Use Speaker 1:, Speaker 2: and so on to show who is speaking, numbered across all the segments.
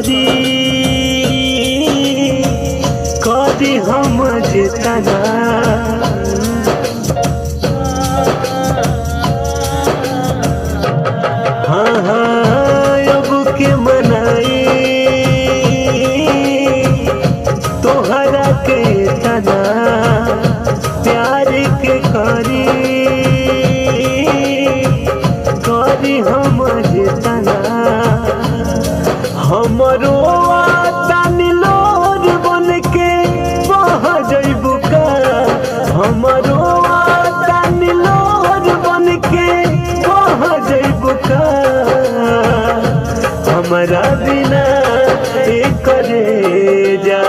Speaker 1: करी करी हम जितना हाँ हाँ अब के मनाई तोहरा के तना प्यार के करी करी हम जितना हमरो तानी लोर बन के बह जइबू का हमरो तानी लोर बन के बह जइबू का हमरा बिना करे जा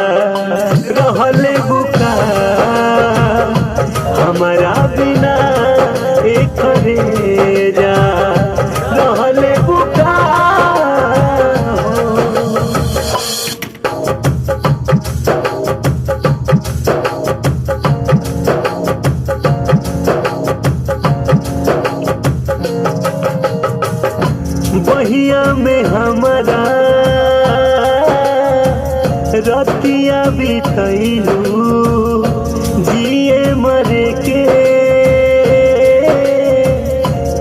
Speaker 1: रहले बुका हमरा बिना करे जा रहले बुका बहिया में हमारा रतिया बितैलू जिए मरे के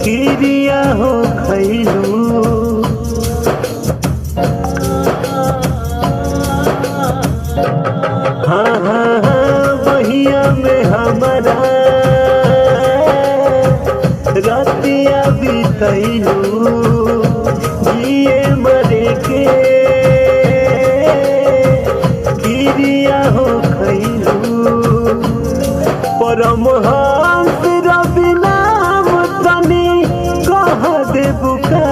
Speaker 1: क्रिया हो खैलू हाँ हाँ हाँ बहिया में हमारा रतिया बितैलू जिए मरे के क्रिया हो खैलू परमहंस रवि नाम तनी कह देबू का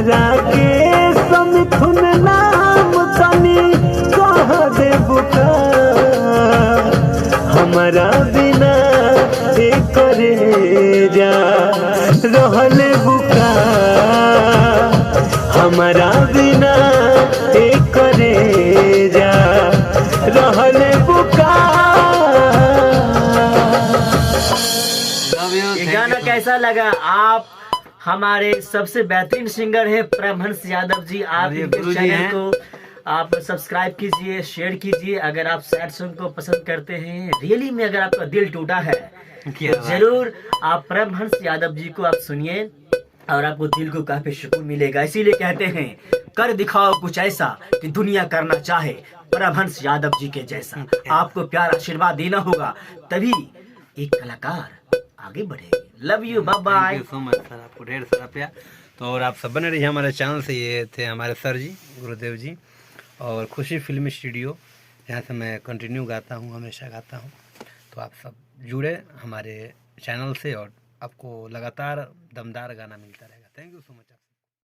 Speaker 1: राकेश मिथुन नाम तनी कह देबू का हमरा बिना करे जा रहले बुका हमरा बिना करे जा रहले बुका।
Speaker 2: ये गाना कैसा लगा? आप हमारे सबसे बेहतरीन सिंगर है परमहंस यादव जी। आप इनके चैनल को आप सब्सक्राइब कीजिए, शेयर कीजिए। अगर आप सैड सॉन्ग को पसंद करते हैं, रियली में अगर आपका दिल टूटा है तो जरूर आप परमहंस यादव जी को आप सुनिए और आपको दिल को काफी सुकून मिलेगा। इसीलिए कहते हैं कर दिखाओ कुछ ऐसा कि दुनिया करना चाहे परमहंस यादव जी के जैसा। आपको प्यार आशीर्वाद देना होगा, तभी एक कलाकार आगे बढ़ेगी। Love you, bye bye.
Speaker 3: Thank you so much sir, आपको ढेर सारा प्यार। तो और आप सब बने रहिए हमारे चैनल से। ये थे हमारे सर जी, गुरुदेव जी, और खुशी फिल्म स्टूडियो, यहाँ से मैं कंटिन्यू गाता हूँ, हमेशा गाता हूँ। तो आप सब जुड़े हमारे चैनल से और आपको लगातार दमदार गाना मिलता रहेगा। थैंक यू सो मच।